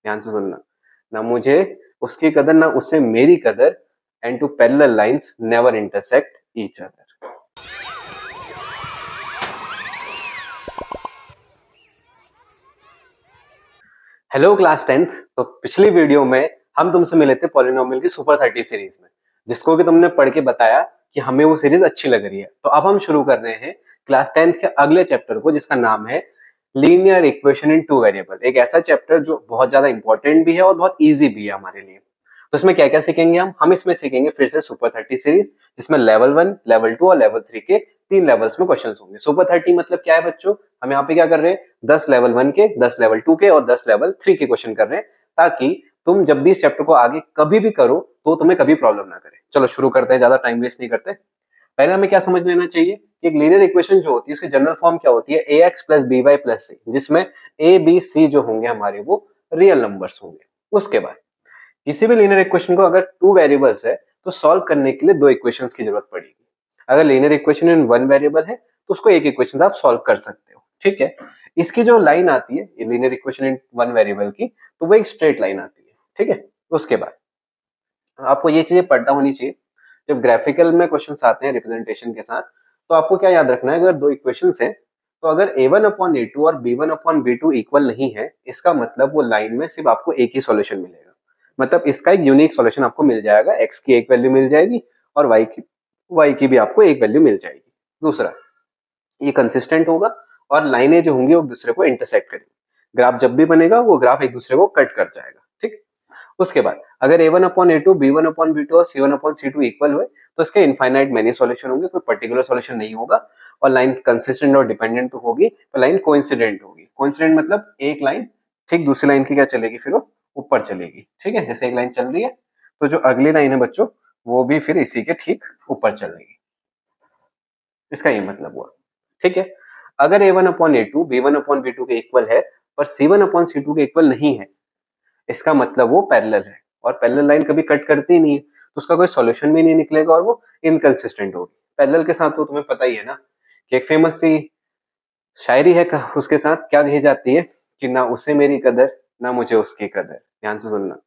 ध्यान से सुनना, ना मुझे उसकी कदर ना उसे मेरी कदर, and two parallel lines never intersect each other. Hello class 10th। तो पिछली वीडियो में हम तुमसे मिले थे पॉलिनोमियल की सुपर 30 सीरीज में, जिसको कि तुमने पढ़ के बताया कि हमें वो सीरीज अच्छी लग रही है। तो अब हम शुरू कर रहे हैं क्लास 10th के अगले चैप्टर को, जिसका नाम है linear equation in two variable. एक ऐसा चैप्टर जो बहुत ज्यादा इंपॉर्टेंट भी है और बहुत ईजी भी है हमारे लिए। तो इसमें क्या क्या सीखेंगे हम इसमें सीखेंगे फिर से सुपर 30 सीरीज, जिसमें लेवल 1, लेवल 2 और लेवल 3 के 3 लेवल्स में क्वेश्चंस होंगे। सुपर 30 मतलब क्या है बच्चों, हम यहाँ पे क्या कर रहे हैं, 10 लेवल 1 के, 10 लेवल 2 के और 10 लेवल 3 के क्वेश्चन कर रहे हैं, ताकि तुम जब भी इस चैप्टर को आगे कभी भी करो तो तुम्हें कभी प्रॉब्लम ना करे। चलो शुरू करते हैं, ज्यादा टाइम वेस्ट नहीं करते। पहले हमें क्या समझ लेना चाहिए कि एक लीनियर इक्वेशन जो होती है उसकी जनरल फॉर्म क्या होती है, ax plus by plus c, जिसमें a b c जो होंगे हमारे वो रियल नंबर्स होंगे। उसके बाद किसी भी लीनियर इक्वेशन को अगर 2 वेरिएबल्स है तो सॉल्व करने के लिए 2 इक्वेशंस की जरूरत पड़ेगी। अगर लीनियर इक्वेशन इन 1 वेरिएबल है तो उसको एक इक्वेशन आप सॉल्व कर सकते हो, ठीक है। इसकी जो लाइन आती है लीनियर इक्वेशन इन 1 वेरिएबल की, तो वो एक स्ट्रेट लाइन आती है, ठीक है। उसके बाद आपको ये चीजें पता होनी चाहिए, जब ग्राफिकल में क्वेश्चंस आते हैं रिप्रेजेंटेशन के साथ, तो आपको क्या याद रखना है, अगर 2 इक्वेशंस हैं तो अगर a1 अपॉन a2 और b1 अपॉन b2 इक्वल नहीं है, इसका मतलब वो लाइन में सिर्फ आपको एक ही सॉल्यूशन मिलेगा। मतलब इसका एक यूनिक सॉल्यूशन आपको मिल जाएगा, x की एक वैल्यू मिल जाएगी और y की भी आपको एक वैल्यू मिल जाएगी। दूसरा, ये कंसिस्टेंट होगा और लाइनें जो होंगी वो एक दूसरे को इंटरसेक्ट करेंगी। ग्राफ जब भी बनेगा वो ग्राफ एक दूसरे को कट कर जाएगा, ठीक। उसके बाद अगर a1 upon a2, b1 upon b2 और c1 अपॉन c2 इक्वल हुए तो इसके इनफाइनाइट मेनी सॉल्यूशन होंगे, कोई पर्टिकुलर सॉल्यूशन नहीं होगा। और लाइन कंसिस्टेंट और डिपेंडेंट तो होगी, पर लाइन कोइंसिडेंट होगी। कोइंसिडेंट मतलब एक लाइन ठीक दूसरी लाइन की क्या चलेगी, फिर वो ऊपर चलेगी, ठीक है। जैसे एक लाइन चल रही है तो जो अगली लाइन है बच्चों वो भी फिर इसी के ठीक ऊपर चलेगी, इसका ये मतलब हुआ, ठीक है। अगर a1 upon a2 b1 upon b2 के इक्वल है पर c1 अपॉन c2 के इक्वल नहीं है, इसका मतलब वो पैरेलल है, और पैरेलल लाइन कभी कट करती नहीं है तो उसका कोई सॉल्यूशन भी नहीं निकलेगा और वो इनकंसिस्टेंट होगी। पैरेलल के साथ तो तुम्हें पता ही है ना कि एक फेमस सी शायरी है, उसके साथ क्या कही जाती है कि ना उसे मेरी कदर ना मुझे उसकी कदर। ध्यान से सुनना,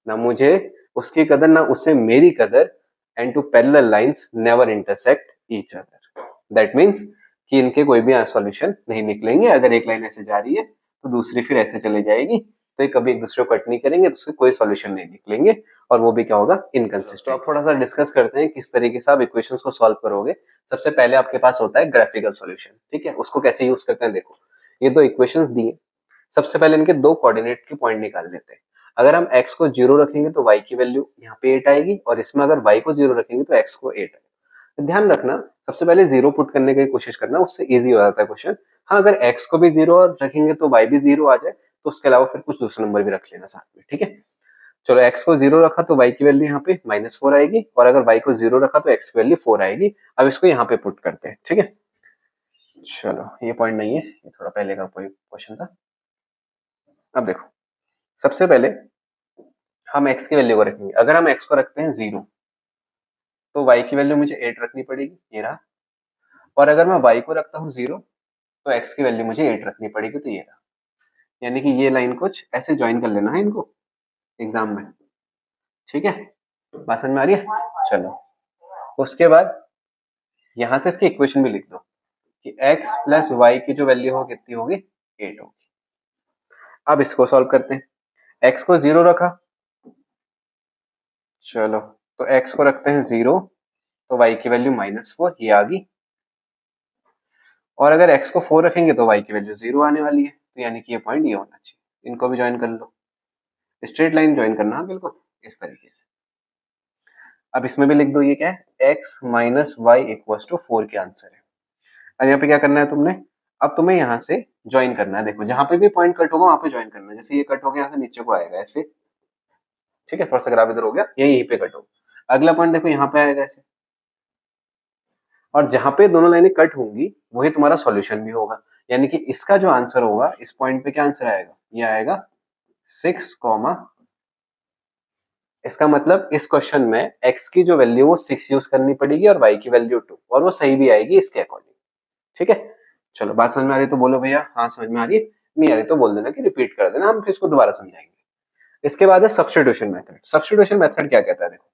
ना मुझे उसकी कदर ना उसे मेरी कदर, and two parallel lines never intersect each other. That means कि इनके कोई भी सॉल्यूशन नहीं निकलेंगे। अगर एक लाइन ऐसे जा रही है तो दूसरी फिर ऐसे चली जाएगी, तो ये कभी एक दूसरे को कट नहीं करेंगे, तो उसके कोई सॉल्यूशन नहीं निकलेंगे और वो भी क्या होगा, इनकंसिस्टेंट। तो आप थोड़ा सा डिस्कस करते हैं किस तरीके से आप इक्वेशंस को सॉल्व करोगे। सबसे पहले आपके पास होता है ग्राफिकल सॉल्यूशन, ठीक है। उसको कैसे यूज करते हैं, देखो ये 2 इक्वेशंस दिए, सबसे पहले इनके 2 कोऑर्डिनेट के पॉइंट निकाल लेते हैं। अगर हम x को 0 रखेंगे तो y की वैल्यू यहाँ पे 8 आएगी, और इसमें अगर y को 0 रखेंगे तो x को 8 आएगा। तो ध्यान रखना, सबसे पहले 0 पुट करने की कोशिश करना, उससे इजी हो जाता है क्वेश्चन। हाँ, अगर x को भी 0 रखेंगे तो y भी 0 आ जाए, तो उसके अलावा फिर कुछ दूसरा नंबर भी रख लेना साथ में, ठीक है। चलो x को 0 रखा तो y की वैल्यू यहाँ पे -4 आएगी, और अगर y को 0 रखा तो x की वैल्यू 4 आएगी। अब इसको यहाँ पे पुट करते हैं, ठीक है। चलो ये पॉइंट नहीं है, ये थोड़ा पहले का कोई क्वेश्चन था। अब देखो, सबसे पहले हम x की वैल्यू को रखेंगे। अगर हम x को रखते हैं 0 तो y की वैल्यू मुझे 8 रखनी पड़ेगी, ये रहा। और अगर मैं y को रखता हूँ 0 तो x की वैल्यू मुझे 8 रखनी पड़ेगी, तो ये रहा। यानी कि ये लाइन कुछ ऐसे ज्वाइन कर लेना है इनको एग्जाम में, ठीक है। बात समझ में आ रही है। चलो उसके बाद यहां से इसकी इक्वेशन भी लिख दो कि x प्लस वाई की जो वैल्यू हो कितनी होगी, 8 होगी। अब इसको सॉल्व करते हैं। x को 0 रखा, चलो तो x को रखते हैं 0 तो y की वैल्यू -4 ये आ गई। और अगर x को 4 रखेंगे तो y की वैल्यू 0 आने वाली है, तो यानी कि ये पॉइंट ये होना चाहिए। इनको भी ज्वाइन कर लो, स्ट्रेट लाइन ज्वाइन करना बिल्कुल इस तरीके से। अब इसमें भी लिख दो, ये क्या है, x minus y equals to 4 के आंसर है। अब यहाँ पे क्या करना है तुमने, अब तुम्हें यहाँ से ज्वाइन करना है। देखो जहां पे भी पॉइंट कट होगा वहां पे ज्वाइन करना है। जैसे ये कट हो गया यहाँ से नीचे को आएगा ऐसे, ठीक है। थोड़ा सा ग्राफ इधर हो गया, यही पे कट होगा। अगला पॉइंट देखो यहाँ पे आएगा ऐसे, और जहां पे दोनों लाइनें कट होंगी वही तुम्हारा सॉल्यूशन भी होगा। यानी कि इसका जो आंसर होगा इस पॉइंट पे क्या आंसर आएगा, ये आएगा 6, इसका मतलब इस क्वेश्चन में x की जो वैल्यू वो 6 यूज करनी पड़ेगी और y की वैल्यू 2, और वो सही भी आएगी इसके अकॉर्डिंग, ठीक है। चलो बात समझ में आ रही है तो बोलो भैया हाँ समझ में आ रही है, नहीं आ रही तो बोल देना कि रिपीट कर देना, हम फिर इसको दोबारा समझाएंगे। इसके बाद है सब्स्टिट्यूशन मेथड। सब्स्टिट्यूशन मेथड क्या कहता है, देखो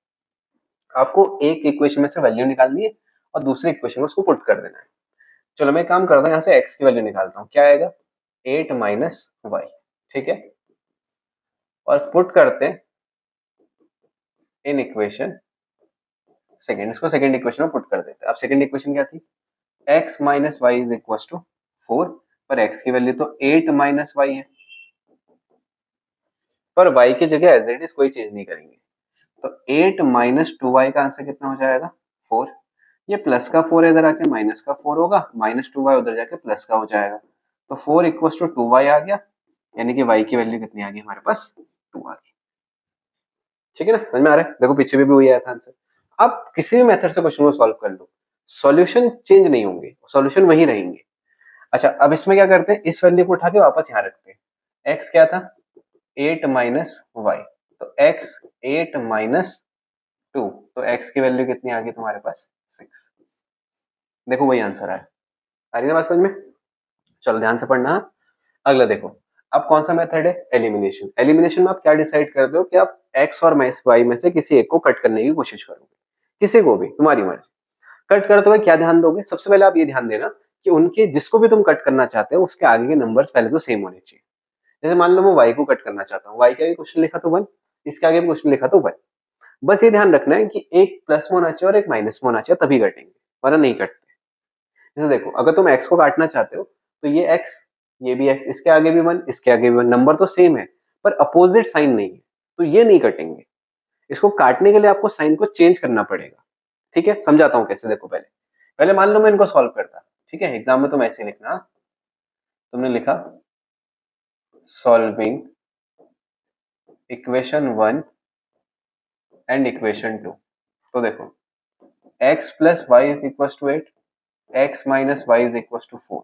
आपको एक इक्वेशन में से वैल्यू निकालनी है और दूसरी इक्वेशन में उसको पुट कर देना है। चलो मैं काम करता हूँ, यहाँ से x की वैल्यू निकालता हूँ, क्या आएगा 8 माइनस वाई, ठीक है, और पुट करते हैं इन इक्वेशन सेकेंड, इसको सेकेंड इक्वेशन में पुट कर देते हैं। अब सेकेंड इक्वेशन क्या थी, x minus y is equal to 4, पर x की वैल्यू तो 8 माइनस वाई है, पर y की जगह एज इट इज कोई चेंज नहीं करेंगे, तो 8 माइनस 2y का आंसर कितना हो जाएगा 4। ये प्लस का 4 इधर आके माइनस का 4 होगा, माइनस 2y उधर जाके प्लस का हो जाएगा, तो 4 इक्वल टू 2y आ गया, यानी कि y की वैल्यू कितनी आ गई हमारे पास 2 आ गई। ठीक है ना, समझ में आ रहा है, देखो पीछे भी वही आया था आंसर। अब किसी भी मेथड से क्वेश्चन को सॉल्व कर लो, सॉल्यूशन चेंज नहीं होंगे, सॉल्यूशन वही रहेंगे। अच्छा अब इसमें क्या करते हैं, इस वैल्यू को उठा के वापस यहाँ रखते हैं। x क्या था 8 माइनस वाई, तो x 8 माइनस 2, तो x की वैल्यू कितनी आ गई तुम्हारे पास 6। देखो वही आंसर आया, आ रही है ना बात समझ में। चलो ध्यान से पढ़ना। अगला देखो, अब कौन सा मेथड है, एलिमिनेशन। एलिमिनेशन में आप क्या डिसाइड करते हो कि आप x और y में से किसी एक को कट करने की कोशिश करोगे, किसी को भी, तुम्हारी मर्जी। कट करते हुए क्या ध्यान दोगे, सबसे पहले आप ये ध्यान देना कि उनके जिसको भी तुम कट करना चाहते हो उसके आगे के नंबर्स पहले तो सेम होने चाहिए। जैसे मान लो मैं y को कट करना चाहता हूँ, y का भी क्वेश्चन लिखा तो 1, इसके आगे भी क्वेश्चन लिखा तो 1। बस ये ध्यान रखना है कि एक प्लस में होना चाहिए और एक माइनस में होना चाहिए, तभी कटेंगे, वरना नहीं कटते। जैसे देखो अगर तुम x को काटना चाहते हो तो ये x, ये भी x, इसके आगे भी 1, इसके आगे भी 1, नंबर तो सेम है पर अपोजिट साइन नहीं है, तो ये नहीं कटेंगे। इसको काटने के लिए आपको साइन को चेंज करना पड़ेगा। ठीक है, समझाता हूँ कैसे। देखो पहले पहले मान लो मैं इनको सॉल्व करता, ठीक है, एग्जाम में तुम ऐसे लिखना, तुमने लिखा सॉल्विंग इक्वेशन 1 एंड इक्वेशन 2, तो देखो x plus y is equal to 8, x minus y is equal to 4,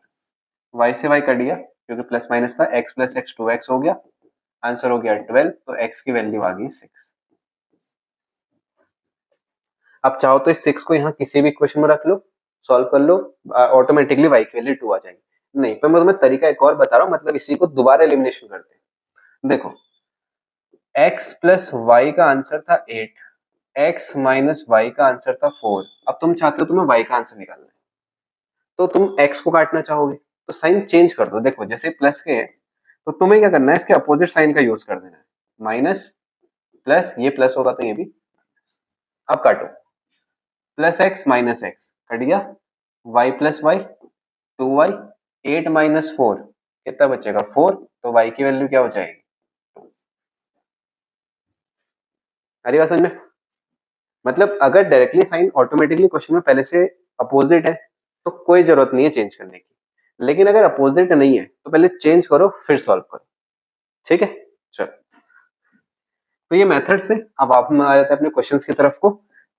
y से y कट गया क्योंकि प्लस माइनस था, x प्लस एक्स 2x हो गया, आंसर हो गया 12, तो x की वैल्यू आ गई 6। अब चाहो तो इस 6 को यहाँ किसी भी इक्वेशन में रख लो, सॉल्व कर लो, ऑटोमेटिकली y की वैल्यू 2 आ जाएगी। नहीं पर मैं तुम्हें तरीका एक और बता रहा हूँ, मतलब इसी को दोबारा एलिमिनेशन करते हैं। देखो x प्लस वाई का आंसर था 8, x माइनस वाई का आंसर था 4। अब तुम चाहते हो तुम्हें y का आंसर निकालना है, तो तुम x को काटना चाहोगे तो साइन चेंज कर दो। देखो जैसे प्लस के है तो तुम्हें क्या करना है, इसके अपोजिट साइन का यूज कर देना है, माइनस प्लस, ये प्लस होगा तो ये भी। अब काटो, plus x minus x cut गया, y plus y 2y, 8 minus 4 कितना बचेगा 4, तो y की वैल्यू क्या हो जाएगी। अरे बात समझ में, मतलब अगर डायरेक्टली साइन ऑटोमेटिकली क्वेश्चन में पहले से अपोजिट है तो कोई जरूरत नहीं है चेंज करने की, लेकिन अगर अपोजिट नहीं है तो पहले चेंज करो फिर सॉल्व करो। ठीक है, चलो तो ये मेथड से अब आप में आ जाते हैं अपने क्वेश्चंस की तरफ को।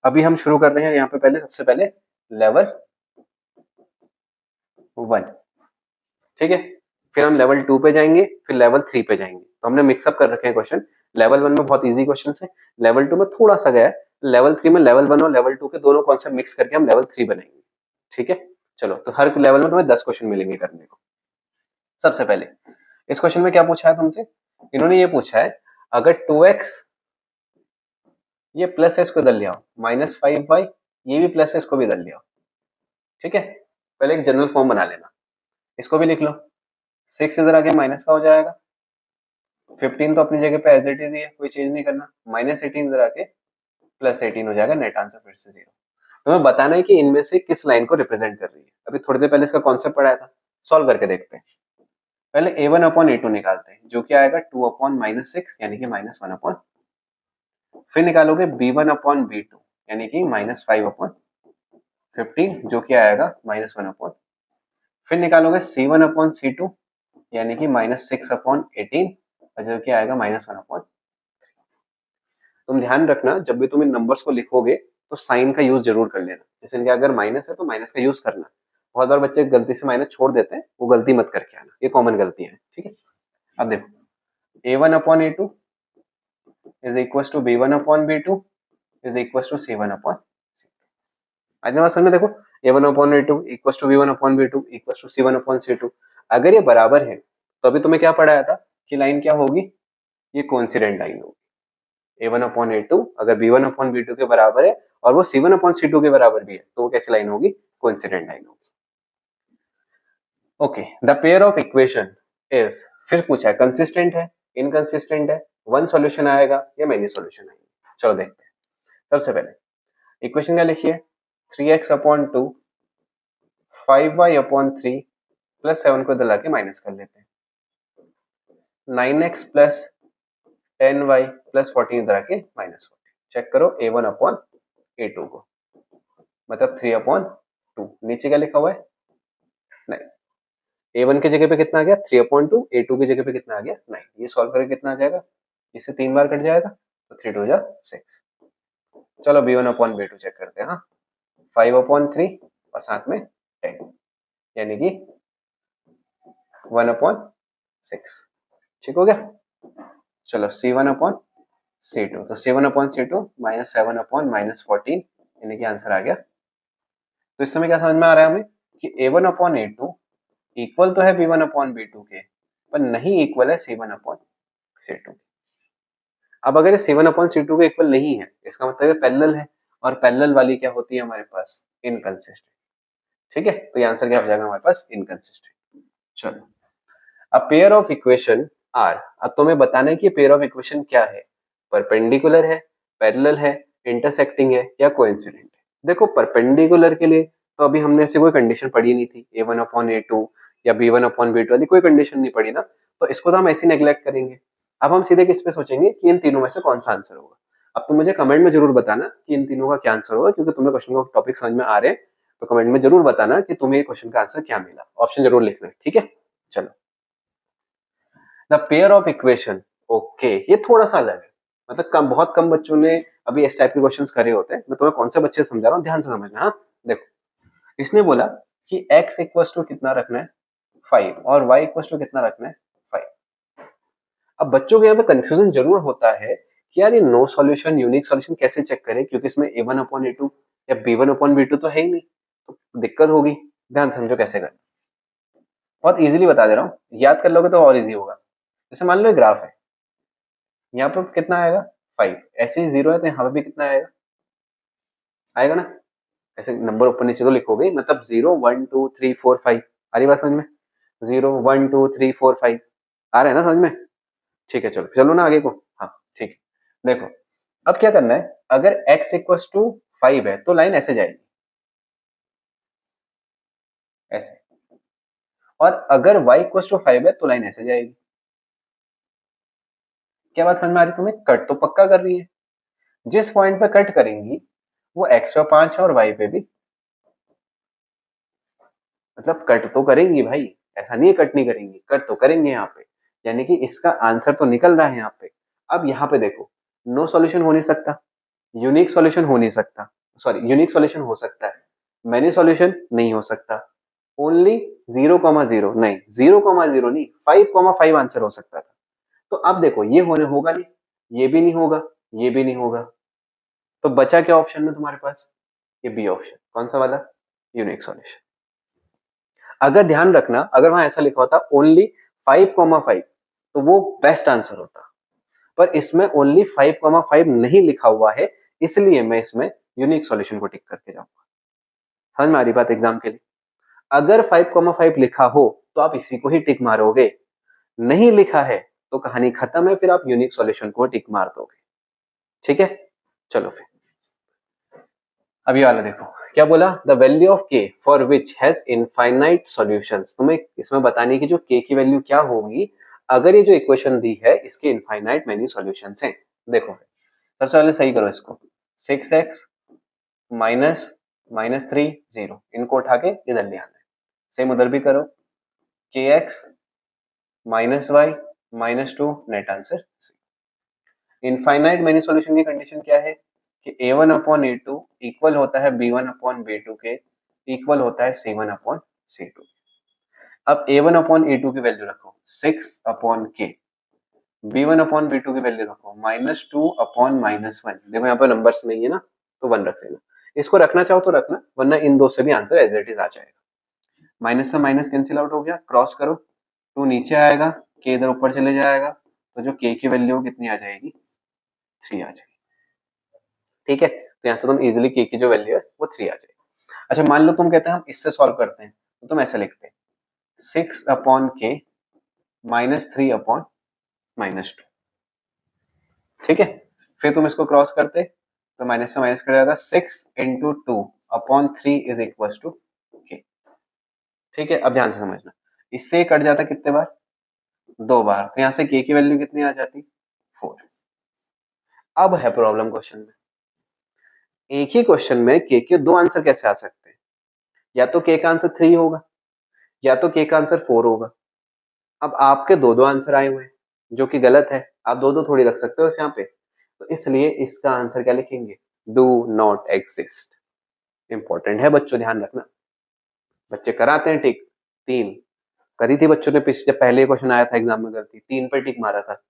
अभी हम शुरू कर रहे हैं यहाँ पे पहले, सबसे पहले लेवल 1, ठीक है, फिर हम लेवल 2 पे जाएंगे, फिर लेवल 3 पे जाएंगे। तो हमने मिक्सअप कर रखे हैं क्वेश्चन, लेवल 1 में बहुत इजी क्वेश्चन है, लेवल 2 में थोड़ा सा गया है, लेवल 3 में लेवल 1 और लेवल 2 के दोनों कॉन्सेप्ट मिक्स करके हम लेवल 3 बनाएंगे। ठीक है, चलो तो हर लेवल में तुम्हें 10 क्वेश्चन मिलेंगे करने को। सबसे पहले इस क्वेश्चन में क्या पूछा है तुमसे, इन्होंने ये पूछा है अगर 2x ये प्लस है इसको इधर ले आओ, माइनस 5y ये भी प्लस है इसको भी इधर ले आओ। ठीक है, पहले एक जनरल फॉर्म बना लेना, इसको भी लिख लो, 6 इधर आके माइनस का हो जाएगा, 15 तो अपनी जगह पे एज इट इज ही है, कोई चेंज नहीं करना, माइनस 18 इधर आके प्लस 18 हो जाएगा, नेट आंसर फिर से 0। तुम्हें बताना है कि इनमें से किस लाइन को रिप्रेजेंट कर रही है। अभी थोड़ी देर पहले इसका कॉन्सेप्ट पढ़ाया था, सॉल्व करके देखते हैं। पहले a1 अपॉन a2 निकालते हैं, जो कि आएगा 2 अपॉन माइनस 6 यानी कि माइनस 1 अपॉन, फिर निकालोगे b1 अपॉन b2 यानी कि माइनस 5 अपॉन 15 जो कि आएगा माइनस 1 अपॉन, फिर निकालोगे c1 अपॉन c2 यानी कि माइनस 6 अपॉन 18 और जो कि आएगा माइनस 1 अपॉन। तुम ध्यान रखना जब भी तुम इन नंबर्स को लिखोगे तो साइन का यूज जरूर कर लेना, जैसे इनके अगर माइनस है तो माइनस का यूज करना। बहुत बार बच्चे गलती से माइनस छोड़ देते हैं, वो गलती मत करके आना, ये कॉमन गलती है। ठीक है, अब देखो a1 upon a2 is equal to b1 upon b2 is equal to c1 upon, आज बात समझ में। देखो a1 upon a2 equal to b1 upon b2 equal to c1 upon c2, अगर ये बराबर है तो अभी तुम्हें क्या पढ़ाया था कि लाइन क्या होगी, ये कोइंसिडेंट लाइन होगी। A1/A2 अगर B1/B2 के बराबर है और वो C1/C2 के बराबर भी है तो वो कैसी लाइन होगी? कोइंसिडेंट लाइन होगी। Okay, the pair of equation is, फिर पूछा है कंसिस्टेंट है, इनकंसिस्टेंट है, वन सॉल्यूशन आएगा या मेनी सॉल्यूशन आएंगे। चलो देखते हैं। सबसे पहले इक्वेशन क्या लिखिए? 3x/2 5y/3 प्लस 7 को इधर लाके माइनस कर लेते हैं। 9x प्लस 10y प्लस 14 इधर आके माइनस 14। चेक करो A1/A2 को, मतलब 3/2। नीचे क्या लिखा हुआ है? नहीं, A1 की जगह पे कितना आ गया? 3/2। A2 की जगह पे कितना आ गया? 9। ये सॉल्व करके कितना आ जाएगा? इससे 3 बार कट जाएगा तो 3 2 जा 6। चलो B1/B2 चेक करते हैं। हाँ, 5/3 और साथ में 10 यानी कि 1/6। ठीक हो गया? चलो C1/C2, तो C1/C2 माइनस 7/-14 यानी कि आंसर आ गया। तो इस समय क्या समझ में आ रहा है हमें कि A1/A2 इक्वल तो है B1/B2 के, पर नहीं इक्वल है C1/C2। अब अगर ये C1/C2 के इक्वल नहीं है, इसका मतलब ये पैरेलल है, और पैरेलल वाली क्या होती है हमारे पास? इनकंसिस्टेंट। ठीक है, तो ये आंसर क्या हो जाएगा हमारे पास? इनकंसिस्टेंट। चलो, अब पेयर ऑफ इक्वेशन आर, अब तुम्हें बताना है कि पेयर ऑफ इक्वेशन क्या है, परपेंडिकुलर है, पैरेलल है, इंटरसेक्टिंग है या कोइंसिडेंट है। देखो, परपेंडिकुलर के लिए तो अभी हमने ऐसे कोई कंडीशन पढ़ी नहीं थी, A1/A2 या B1/B2 वाली कोई कंडीशन नहीं पढ़ी ना, तो इसको तो हम ऐसे नेग्लेक्ट करेंगे। अब हम सीधे किस पे सोचेंगे कि इन तीनों में से कौन सा आंसर होगा। अब तुम मुझे कमेंट में जरूर बताना कि इन तीनों का क्या आंसर होगा, क्योंकि तुम्हें क्वेश्चन का टॉपिक समझ में आ रहे हैं, तो कमेंट में जरूर बताना कि तुम्हें क्वेश्चन का आंसर क्या मिला। ऑप्शन जरूर लिखना, ठीक है? चलो, the pair of equation, okay, ये थोड़ा सा अलग है, मतलब बहुत कम बच्चों ने अभी इस टाइप के क्वेश्चंस करे होते हैं। मैं तुम्हें कौन से बच्चे समझा रहा हूँ, ध्यान से समझना। हाँ, देखो, इसने बोला कि x इक्वल्स टू कितना रखना है? 5, और y इक्वल्स टू कितना रखना है? 5। अब बच्चों को यहाँ पे कंफ्यूजन जरूर होता है कि यार ये नो सॉल्यूशन, यूनिक सॉल्यूशन कैसे चेक करें, क्योंकि इसमें A1/A2 या B1/B2 तो है ही नहीं, तो दिक्कत होगी। ध्यान समझो कैसे करना, बहुत इजीली बता दे रहा हूँ, याद कर लोगे तो और इजी होगा। जैसे मान लो ग्राफ है, यहाँ पर कितना आएगा? 5, ऐसे ही 0 है तो यहाँ पे भी कितना आएगा? आएगा ना। ऐसे नंबर ऊपर नीचे तो लिखोगे, मतलब 0 1 2 3 4 5। आ रही बात समझ में? 0 1 2 3 4 5 आ रहा है ना समझ में? ठीक है, चलो चलो ना आगे को। हाँ ठीक है, देखो अब क्या करना है, अगर x इक्वल्स टू 5 है तो लाइन ऐसे जाएगी, ऐसे, और अगर y इक्वल्स टू 5 है तो लाइन ऐसे जाएगी। क्या बात समझ में आ रही तुम्हें? कट तो पक्का कर रही है, जिस पॉइंट पे कट करेंगी वो x पे 5 है और y पे भी, मतलब कट तो करेंगी भाई, ऐसा नहीं है कट नहीं करेंगी, कट तो करेंगे यहाँ पे, यानी कि इसका आंसर तो निकल रहा है यहाँ पे। अब यहाँ पे देखो, नो सॉल्यूशन हो नहीं सकता, यूनिक सॉल्यूशन हो नहीं सकता, सॉरी यूनिक सॉल्यूशन हो सकता है, मैनी सॉल्यूशन नहीं हो सकता, ओनली 0,0 नहीं, 0,0 नहीं, 5,5 आंसर हो सकता था। तो अब देखो, ये होने होगा नहीं, ये भी नहीं होगा, ये भी नहीं होगा, तो बचा क्या ऑप्शन में तुम्हारे पास? ये बी ऑप्शन। कौन सा वाला? Unique solution. अगर ध्यान रखना, अगर वहां ऐसा लिखा होता ओनली 5,5 तो वो बेस्ट आंसर होता, पर इसमें ओनली 5,5 नहीं लिखा हुआ है, इसलिए मैं इसमें यूनिक सॉल्यूशन को टिक करके जाऊंगा। समझ में आ रही बात? एग्जाम के लिए अगर 5,5 लिखा हो तो आप इसी को ही टिक मारोगे, नहीं लिखा है तो कहानी खत्म है, फिर आप यूनिक सॉल्यूशन को टिक मार दोगे। ठीक है, चलो फिर अभी वाला देखो, क्या बोला? The value of k for which has infinite solutions. तुम्हें इसमें बतानी है कि जो k की वैल्यू क्या होगी अगर ये जो इक्वेशन दी है इसके इनफाइनाइट मेनी सॉल्यूशंस हैं। देखो फिर सबसे पहले सही करो इसको, 6x माइनस माइनस 3 0, इनको उठा के इधर ले आना है। सेम उधर भी करो, kx minus y minus 2, net answer. Infinite many solution की कंडीशन क्या है कि A1/A2 इक्वल होता है B1/B2 के, इक्वल होता है C1/C2। अब A1/A2 की वैल्यू रखो 6/k, B1/B2 की वैल्यू रखो -2/-1। देखो यहाँ पर नंबर्स नहीं है ना, तो 1 रख लेना। इसको रखना चाहो तो रखना, वरना इन दो से भी आंसर एज इट इज आ जाएगा। माइनस से माइनस कैंसिल आउट हो गया, क्रॉस करो, 2 नीचे आएगा, k इधर ऊपर चले जाएगा, तो जो k की वैल्यू कितनी आ जाएगी, 3 आ जाएगी। ठीक है, तो यहाँ से तुम इजिली k की जो वैल्यू है वो 3 आ जाएगी। अच्छा मान लो तुम कहते हैं हम इससे सॉल्व करते हैं, तो तुम ऐसे लिखते हैं 6 upon k minus 3 upon minus 2। ठीक है, फिर तुम इसको क्रॉस करते तो माइनस से माइनस कट जाता, 6 into 2 upon 3 is equal to k। ठीक है, अब ध्यान से समझना, इससे कट जाता कितने बार, 2 बार, तो यहाँ से k की वैल्यू कितनी आ जाती, 4। अब है प्रॉब्लम क्वेश्चन में, एक ही क्वेश्चन में k के दो आंसर कैसे आ सकते हैं, या तो k का आंसर 3 होगा या तो k का आंसर 4 होगा। अब आपके दो दो आंसर आए हुए हैं जो कि गलत है, आप दो दो थोड़ी रख सकते हो इस यहाँ पे, तो इसलिए इसका आंसर क्या लिखेंगे, डू नॉट एग्जिस्ट। इंपॉर्टेंट है बच्चों, ध्यान रखना, बच्चे कराते हैं टिक, 3 करी थी बच्चों ने पिछले, जब पहले क्वेश्चन आया था एग्जाम में गलती, 3 पे टिक मारा था।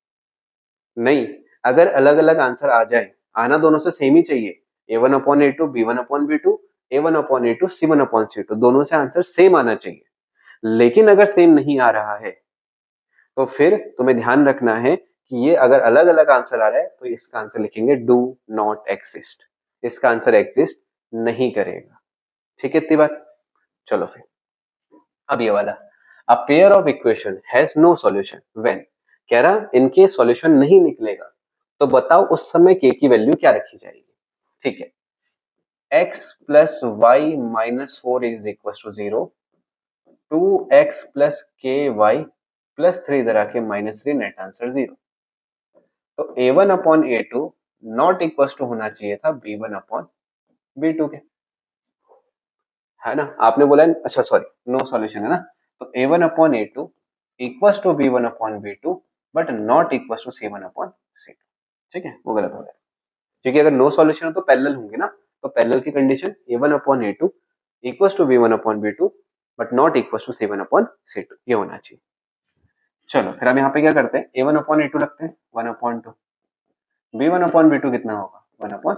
नहीं, अगर अलग अलग आंसर आ जाए, आना दोनों से सेम ही चाहिए, a1 upon a2 b1 upon b2 a1 upon a2 c1 upon c2, दोनों से आंसर सेम आना चाहिए। लेकिन अगर सेम नहीं आ रहा है तो फिर तुम्हें ध्यान रखना है कि ये अगर अलग अलग आंसर आ रहा है तो इसका आंसर लिखेंगे डू नॉट एग्जिस्ट, इसका आंसर एग्जिस्ट नहीं करेगा। ठीक है इतनी बात, चलो फिर अब ये वाला, a pair of equation has no solution when, कह रहा इनके सॉल्यूशन नहीं निकलेगा, तो बताओ उस समय k की वैल्यू क्या रखी जाएगी। ठीक है, x plus y minus 4 is equal to 0, 2x plus k y plus 3 इधर आके माइनस 3, नेट आंसर 0। तो a1 upon a2 not equal to होना चाहिए था b1 अपॉन b2 के, है ना, आपने बोला अच्छा सॉरी नो सॉल्यूशन है ना, तो a1 upon a2 equal to b1 upon b2 but not equal to c1 upon c2। ठीक है, वो गलत हो गया, क्योंकि अगर नो सॉल्यूशन हो तो पैरेलल होंगे ना, तो पैरेलल की condition a1 upon a2 equal to b1 upon b2 but not equal to c1 upon c2, ये होना चाहिए। चलो फिर हम यहाँ पे क्या करते हैं, a1 अपॉन a2 रखते हैं 1 अपॉन 2, b1 अपॉन b2 कितना होगा 1 अपॉन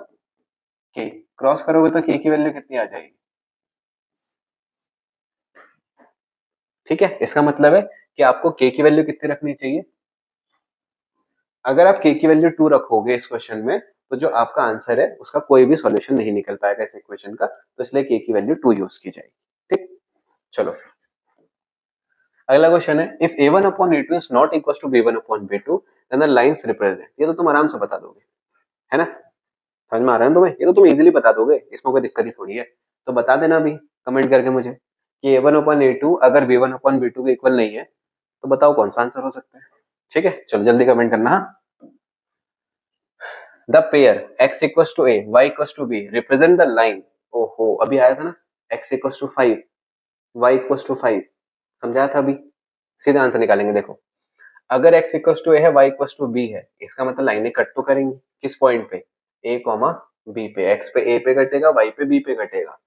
k, क्रॉस करोगे तो k की वैल्यू कितनी आ जाएगी। ठीक है, इसका मतलब है कि आपको k की वैल्यू कितनी रखनी चाहिए, अगर आप k की वैल्यू 2 रखोगे इस क्वेश्चन में तो जो आपका आंसर है उसका कोई भी सॉल्यूशन नहीं निकल पाएगा इस इक्वेशन का, तो इसलिए k की वैल्यू 2 यूज की जाएगी। ठीक, चलो फिर अगला क्वेश्चन है, if a1 upon a2 is not equal to b1 upon b2 then the lines represent, ये तो तुम आराम से बता दोगे, है ना, समझ में आ रहा है तुम्हें, ये तो तुम इजीली बता दोगे, इसमें कोई दिक्कत ही थोड़ी है। तो बता देना अभी कमेंट करके मुझे कि a1 अपॉन a2 अगर b1 अपॉन b2 के इक्वल नहीं है तो बताओ कौन सा आंसर हो सकता है। ठीक है, चलो जल्दी कमेंट करना। The pair x equals to a y equals to b represent the line, ओहो अभी आया था ना, x equals to 5 y equals to 5, समझाया था अभी, सीधे आंसर निकालेंगे। देखो अगर x इक्वल्स टू a है y इक्वल्स टू b है, इसका मतलब लाइनें कट तो करेंगी किस पॉइंट पे, a कॉमा b पे, x पे a पे कटेगा y पे b पे कटेगा।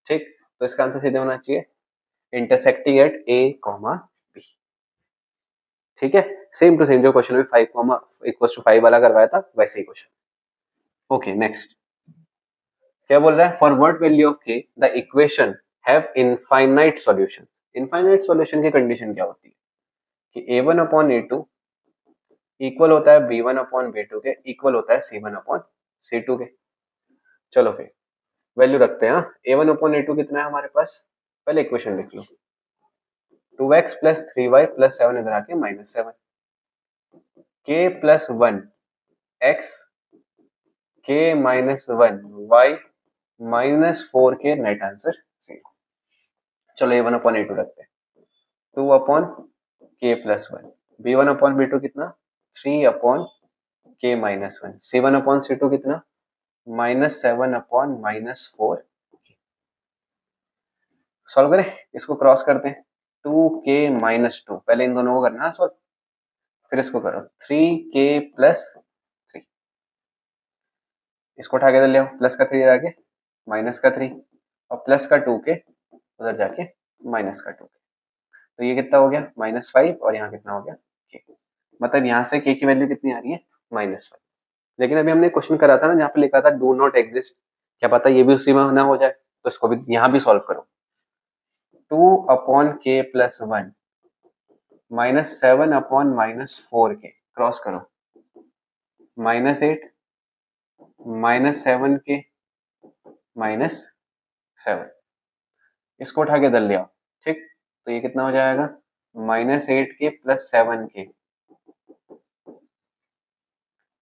ठीक, तो इसका आंसर सीधे होना चाहिए intersecting at a comma b। ठीक है, सेम टू सेम जो क्वेश्चन में 5 कॉमा इक्वल्स टू 5 वाला करवाया था वैसे ही क्वेश्चन। ओके नेक्स्ट क्या बोल रहा है, for what value of k the equation have infinite solution. Infinite solution की कंडीशन क्या होती है कि a1 अपॉन a2 इक्वल होता है b1 अपॉन b2 के, इक्वल होता है c1 अपॉन c2 के। चलो फिर वैल्यू रखते हैं, a1 अपॉन a2 कितना है हमारे पास, पहले इक्वेशन लिख लो, 2x प्लस 3y प्लस 7 इधर आके minus 7, k plus 1 x k minus 1 y minus 4 के, नेट आंसर 0। चलो a1 अपॉन a2 रखते हैं, 2 upon k plus 1, b1 upon b2 कितना 3 upon k minus 1, c1 upon c2 कितना माइनस 7 अपॉन माइनस 4। सॉल्व करें, इसको क्रॉस करते हैं, 2k माइनस 2, पहले इन दोनों को करना है सॉल्व, फिर इसको करो 3k प्लस 3, इसको उठा के ले आओ, प्लस का 3 आगे माइनस का 3 और प्लस का 2k उधर जाके माइनस का 2k, तो ये कितना हो गया -5 और यहाँ कितना हो गया k, मतलब यहाँ से k की वैल्यू कितनी आ रही है -5। लेकिन अभी हमने क्वेश्चन करा था ना जहाँ पे लिखा था डू नॉट एग्जिस्ट, क्या पता ये भी उसी में ना हो जाए, तो इसको भी यहाँ भी सॉल्व करो, 2 upon k plus 1 -7 upon -4k, cross करो, -8 -7 के -7, इसको उठा के इधर ले आओ, ठीक। तो ये कितना हो जाएगा, -8 के +7 के,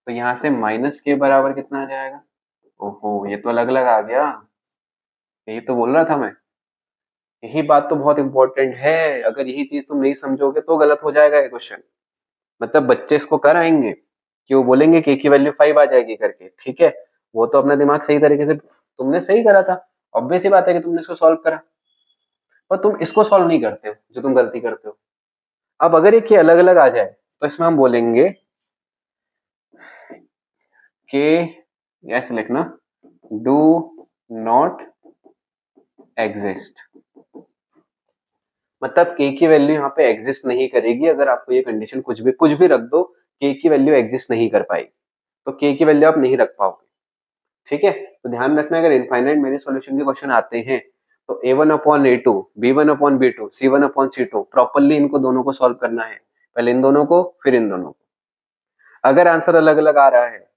तो यहाँ से माइनस के बराबर कितना आ जाएगा, ओहो ये तो अलग अलग आ गया, यही तो बोल रहा था मैं, यही बात तो बहुत इंपॉर्टेंट है, अगर यही चीज तुम नहीं समझोगे तो गलत हो जाएगा ये क्वेश्चन। मतलब बच्चे इसको कर आएंगे कि वो बोलेंगे के की वैल्यू 5 आ जाएगी करके, ठीक है, वो तो अपना दिमाग सही तरीके से, तुमने सही करा था, ऑब्वियस ही बात है कि तुमने इसको सॉल्व करा, पर तुम इसको सॉल्व नहीं करते हो जो तुम गलती करते हो। अब अगर ये अलग अलग आ जाए तो इसमें हम बोलेंगे के, ऐसे लिखना, डू नॉट एग्जिस्ट, मतलब के की वैल्यू यहाँ पे एग्जिस्ट नहीं करेगी। अगर आपको ये कंडीशन कुछ भी रख दो, के की वैल्यू एग्जिस्ट नहीं कर पाएगी, तो के की वैल्यू आप नहीं रख पाओगे, ठीक है। तो ध्यान रखना, अगर इनफाइनाइट मेनी सॉल्यूशन के क्वेश्चन आते हैं तो a1/a2, b1/b2, c1/c2, प्रॉपरली इनको दोनों को सॉल्व करना है, पहले इन दोनों को फिर इन दोनों को। अगर आंसर अलग अलग आ रहा है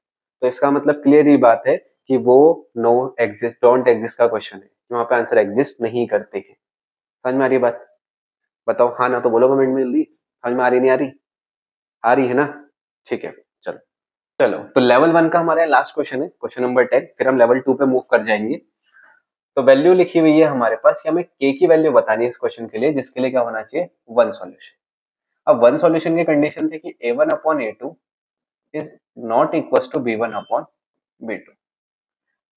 तो इसका मतलब क्लियर ही बात है कि वो नो एग्जिस्ट, डोंट एग्जिस्ट का क्वेश्चन है, वहां पे आंसर एग्जिस्ट नहीं करते हैं। समझ में आ रही बात, बताओ हाँ ना तो बोलो कमेंट में जल्दी, समझ में आ रही नहीं आ रही, आ रही है ना, ठीक है। चलो चलो, तो लेवल 1 का हमारा लास्ट क्वेश्चन है, क्वेश्चन नंबर 10, फिर हम लेवल 2 पे मूव कर जाएंगे। तो वैल्यू लिखी हुई है हमारे पास कि हमें के की वैल्यू बतानी है इस क्वेश्चन के लिए, जिसके लिए क्या होना चाहिए, 1 सॉल्यूशन। अब 1 सॉल्यूशन की कंडीशन थी कि a1/a2 is not equal to b1/b2।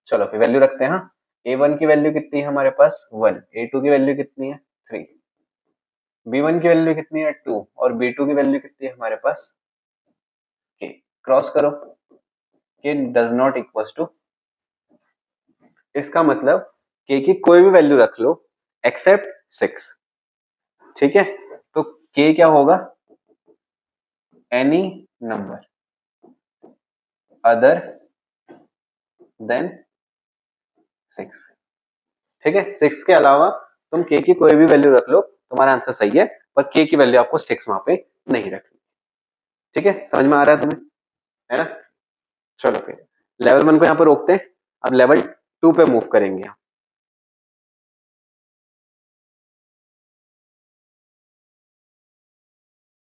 चलो फिर वैल्यू रखते हैं। हाँ, a1 की वैल्यू कितनी है हमारे पास 1, a2 की वैल्यू कितनी है 3, b1 की वैल्यू कितनी है 2 और b2 की वैल्यू कितनी है हमारे पास k। क्रॉस करो, k does not equal to, इसका मतलब k की कोई भी वैल्यू रख लो एक्सेप्ट 6, ठीक है। तो k क्या होगा, एनी नंबर अदर देन 6, ठीक है। 6 के अलावा तुम k की कोई भी वैल्यू रख लो, तुम्हारा आंसर सही है, पर k की वैल्यू आपको 6 वहां पे नहीं रखनी, ठीक है। समझ में आ रहा है तुम्हें, है ना। चलो फिर लेवल 1 को यहाँ पे रोकते हैं, अब लेवल 2 पे मूव करेंगे।